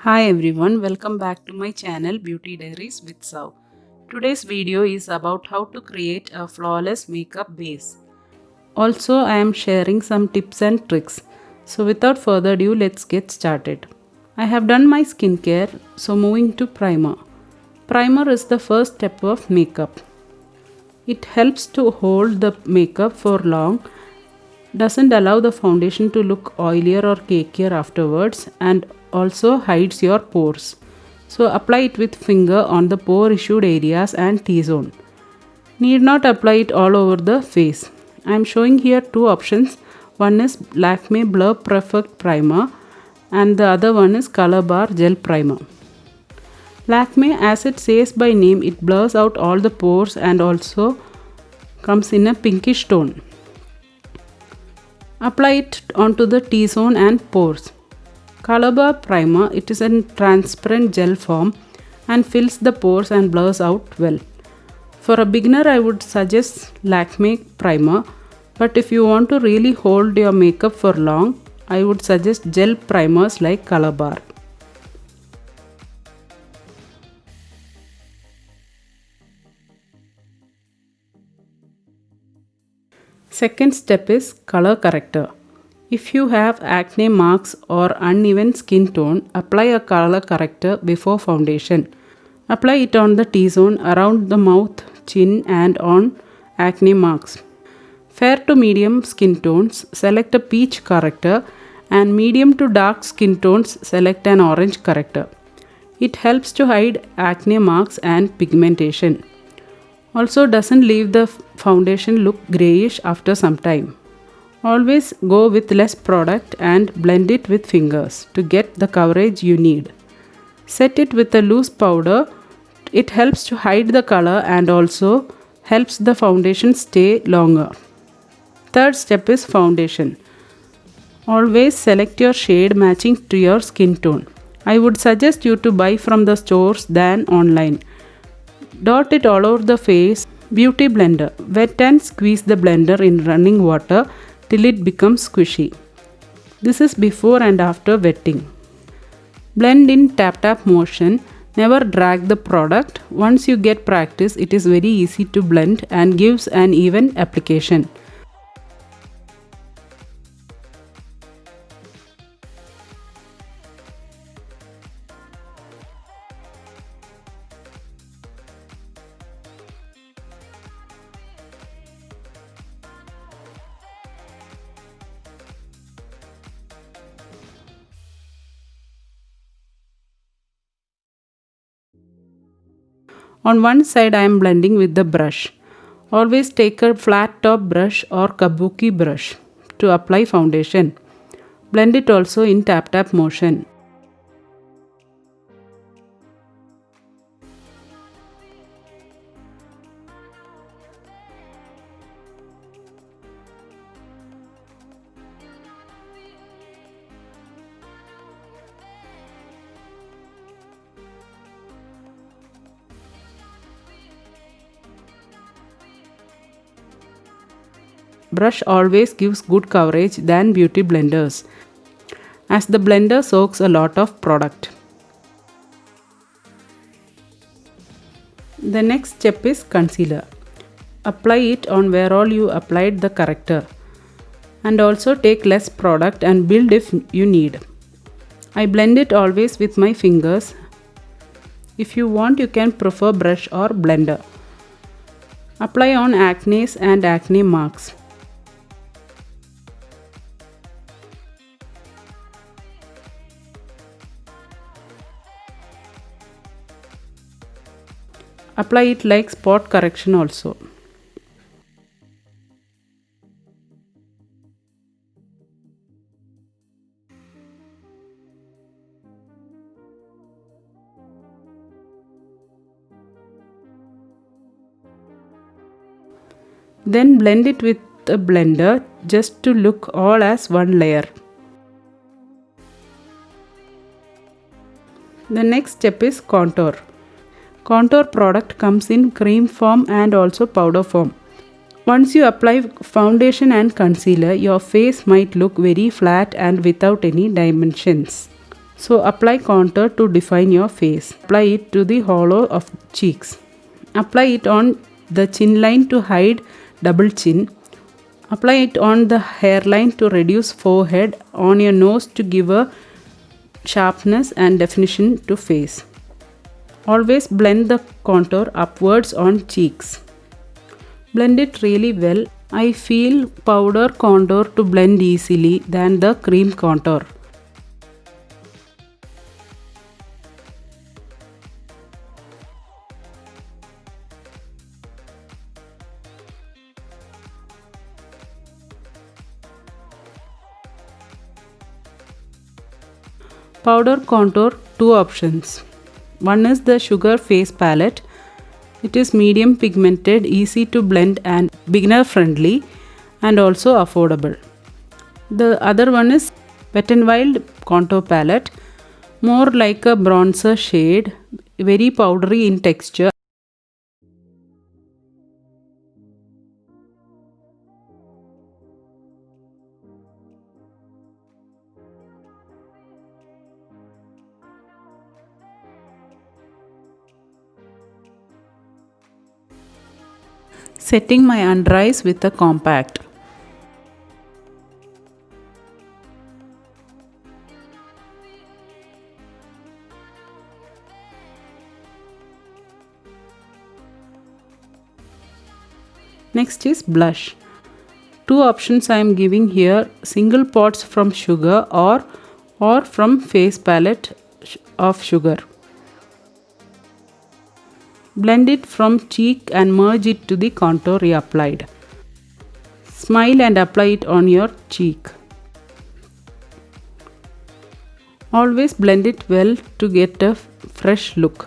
Hi everyone, welcome back to my channel Beauty Diaries with Sav. Today's video is about how to create a flawless makeup base. Also, I am sharing some tips and tricks. So without further ado, let's get started. I have done my skincare, so moving to primer. Primer is the first step of makeup. It helps to hold the makeup for long, doesn't allow the foundation to look oilier or cakier afterwards, and also hides your pores. So apply it with finger on the pore issued areas and T-zone. Need not apply it all over the face. I am showing here two options. One is Lakme Blur Perfect Primer and the other one is Color Bar Gel Primer. Lakme, as it says by name, it blurs out all the pores and also comes in a pinkish tone. Apply it onto the T-zone and pores. Color Bar Primer, it is in transparent gel form and fills the pores and blurs out well. For a beginner, I would suggest Lakme Primer, but if you want to really hold your makeup for long, I would suggest gel primers like Color Bar. Second step is color corrector. If you have acne marks or uneven skin tone, apply a color corrector before foundation. Apply it on the T-zone, around the mouth, chin and on acne marks. Fair to medium skin tones, select a peach corrector, and medium to dark skin tones, select an orange corrector. It helps to hide acne marks and pigmentation. Also doesn't leave the foundation look grayish after some time. Always go with less product and blend it with fingers to get the coverage you need. Set it with a loose powder. It helps to hide the color and also helps the foundation stay longer. Third step is foundation. Always select your shade matching to your skin tone. I would suggest you to buy from the stores than online. Dot it all over the face. Beauty blender. Wet and squeeze the blender in running water till it becomes squishy. This is before and after wetting. Blend in tap motion. Never drag the product. Once you get practice, it is very easy to blend and gives an even application. On one side I am blending with the brush. Always take a flat top brush or kabuki brush to apply foundation. Blend it also in tap motion. Brush always gives good coverage than beauty blenders, as the blender soaks a lot of product. The next step is concealer. Apply it on where all you applied the corrector, and also take less product and build if you need. I blend it always with my fingers. If you want, you can prefer brush or blender. Apply on acne and acne marks. Apply it like spot correction also. Then blend it with a blender just to look all as one layer. The next step is contour. Contour product comes in cream form and also powder form. Once you apply foundation and concealer, your face might look very flat and without any dimensions. So apply contour to define your face. Apply it to the hollow of cheeks. Apply it on the chin line to hide double chin. Apply it on the hairline to reduce forehead, on your nose to give a sharpness and definition to face. Always blend the contour upwards on cheeks. Blend it really well. I feel powder contour to blend easily than the cream contour. Powder contour, two options. One is the Sugar Face Palette. It is medium pigmented, easy to blend and beginner friendly and also affordable. The other one is Wet n Wild Contour Palette, more like a bronzer shade, very powdery in texture. Setting my under eyes with a compact. Next is blush. Two options I am giving here, single pots from Sugar or from face palette of Sugar. Blend it from cheek and merge it to the contour reapplied. Smile and apply it on your cheek. Always blend it well to get a fresh look.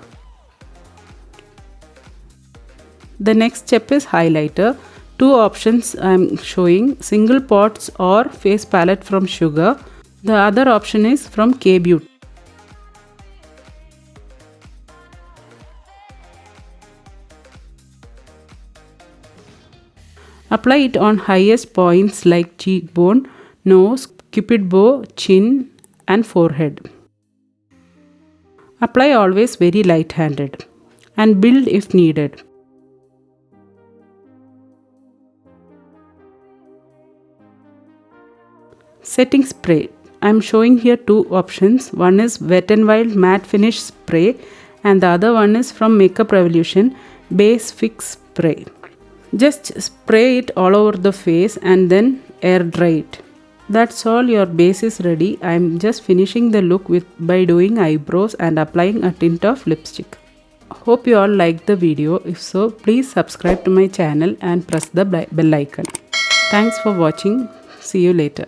The next step is highlighter. Two options I am showing, single pots or face palette from Sugar. The other option is from K-Beauty. Apply it on highest points like cheekbone, nose, cupid bow, chin and forehead. Apply always very light-handed and build if needed. Setting spray. I am showing here two options. One is Wet n Wild Matte Finish Spray and the other one is from Makeup Revolution Base Fix Spray. Just spray it all over the face and then air dry it. That's all, your base is ready. I am just finishing the look by doing eyebrows and applying a tint of lipstick. Hope you all liked the video. If so, please subscribe to my channel and press the bell icon. Thanks for watching. See you later.